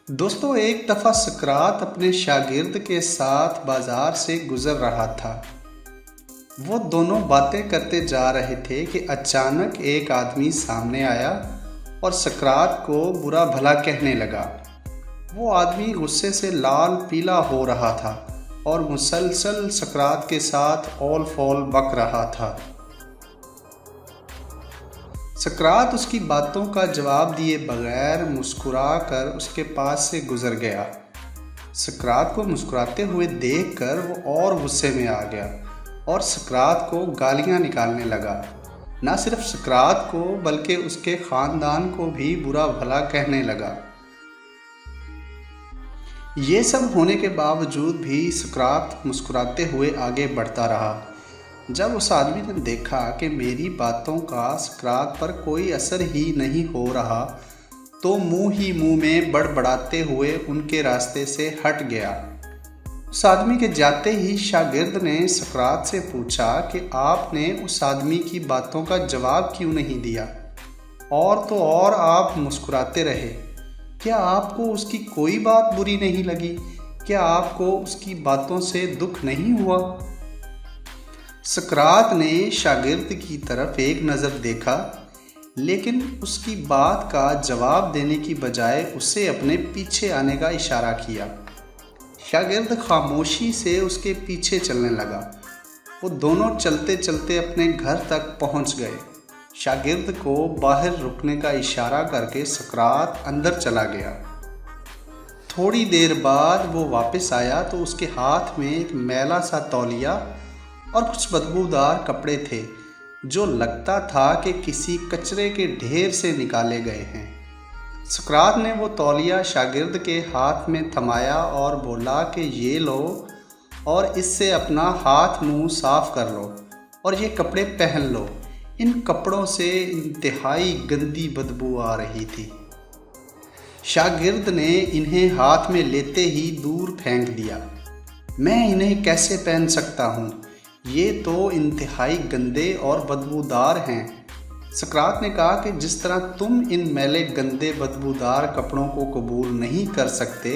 दोस्तों एक दफ़ा सकरात अपने शागिर्द के साथ बाज़ार से गुज़र रहा था। वो दोनों बातें करते जा रहे थे कि अचानक एक आदमी सामने आया और सकरात को बुरा भला कहने लगा। वो आदमी गुस्से से लाल पीला हो रहा था और मुसलसल सकरात के साथ औल फौल बक रहा था। सकरात उसकी बातों का जवाब दिए बगैर मुस्कुरा कर उसके पास से गुज़र गया। सकरात को मुस्कुराते हुए देखकर वो और गुस्से में आ गया और सकरात को गालियां निकालने लगा। न सिर्फ सकरात को बल्कि उसके ख़ानदान को भी बुरा भला कहने लगा। ये सब होने के बावजूद भी सकरात मुस्कुराते हुए आगे बढ़ता रहा। जब उस आदमी ने देखा कि मेरी बातों का सकरात पर कोई असर ही नहीं हो रहा तो मुंह ही मुंह में बड़बड़ाते हुए उनके रास्ते से हट गया। उस आदमी के जाते ही शागिर्द ने सकरात से पूछा कि आपने उस आदमी की बातों का जवाब क्यों नहीं दिया, और तो और आप मुस्कुराते रहे। क्या आपको उसकी कोई बात बुरी नहीं लगी? क्या आपको उसकी बातों से दुख नहीं हुआ? सकरात ने शागिर्द की तरफ एक नज़र देखा, लेकिन उसकी बात का जवाब देने की बजाय उसे अपने पीछे आने का इशारा किया। शागिर्द खामोशी से उसके पीछे चलने लगा। वो दोनों चलते चलते अपने घर तक पहुंच गए। शागिर्द को बाहर रुकने का इशारा करके सकरात अंदर चला गया। थोड़ी देर बाद वो वापस आया तो उसके हाथ में एक मैला सा तौलिया और कुछ बदबूदार कपड़े थे जो लगता था कि किसी कचरे के ढेर से निकाले गए हैं। सकरात ने वो तौलिया शागिर्द के हाथ में थमाया और बोला कि ये लो और इससे अपना हाथ मुंह साफ कर लो और ये कपड़े पहन लो। इन कपड़ों से इंतहाई गंदी बदबू आ रही थी। शागिर्द ने इन्हें हाथ में लेते ही दूर फेंक दिया। मैं इन्हें कैसे पहन सकता हूँ? ये तो इंतहाई गंदे और बदबूदार हैं। सकरात ने कहा कि जिस तरह तुम इन मैले गंदे बदबूदार कपड़ों को कबूल नहीं कर सकते,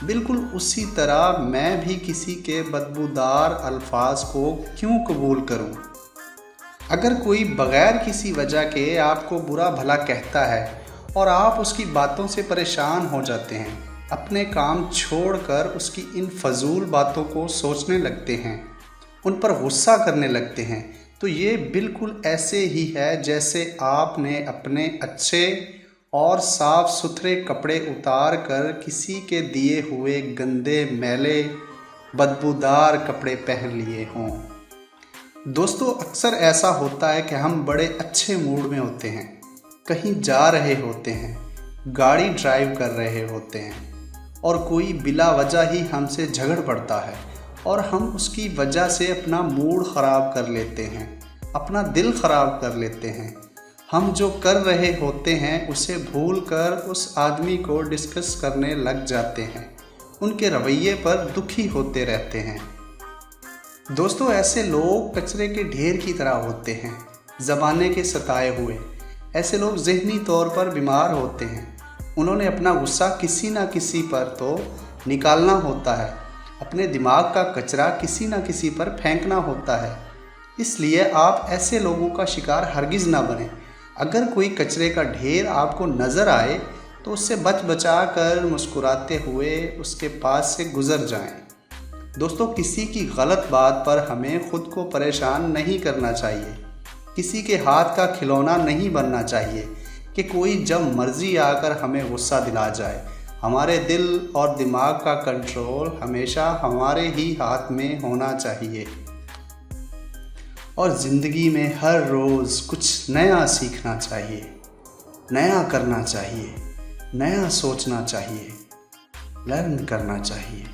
बिल्कुल उसी तरह मैं भी किसी के बदबूदार अल्फाज को क्यों कबूल करूं? अगर कोई बग़ैर किसी वजह के आपको बुरा भला कहता है और आप उसकी बातों से परेशान हो जाते हैं, अपने काम छोड़कर उसकी इन फजूल बातों को सोचने लगते हैं, उन पर गुस्सा करने लगते हैं, तो ये बिल्कुल ऐसे ही है जैसे आपने अपने अच्छे और साफ़ सुथरे कपड़े उतार कर किसी के दिए हुए गंदे मैले बदबूदार कपड़े पहन लिए हों। दोस्तों अक्सर ऐसा होता है कि हम बड़े अच्छे मूड में होते हैं, कहीं जा रहे होते हैं, गाड़ी ड्राइव कर रहे होते हैं और कोई बिला वजह ही हमसे झगड़ पड़ता है और हम उसकी वजह से अपना मूड ख़राब कर लेते हैं, अपना दिल ख़राब कर लेते हैं। हम जो कर रहे होते हैं उसे भूलकर उस आदमी को डिस्कस करने लग जाते हैं, उनके रवैये पर दुखी होते रहते हैं। दोस्तों ऐसे लोग कचरे के ढेर की तरह होते हैं, ज़माने के सताए हुए। ऐसे लोग ज़हनी तौर पर बीमार होते हैं। उन्होंने अपना गुस्सा किसी न किसी पर तो निकालना होता है, अपने दिमाग का कचरा किसी न किसी पर फेंकना होता है। इसलिए आप ऐसे लोगों का शिकार हरगिज़ ना बनें। अगर कोई कचरे का ढेर आपको नज़र आए तो उससे बचा कर मुस्कुराते हुए उसके पास से गुज़र जाएं। दोस्तों किसी की गलत बात पर हमें ख़ुद को परेशान नहीं करना चाहिए। किसी के हाथ का खिलौना नहीं बनना चाहिए कि कोई जब मर्ज़ी आकर हमें गुस्सा दिला जाए। हमारे दिल और दिमाग का कंट्रोल हमेशा हमारे ही हाथ में होना चाहिए और ज़िंदगी में हर रोज़ कुछ नया सीखना चाहिए, नया करना चाहिए, नया सोचना चाहिए, लर्न करना चाहिए।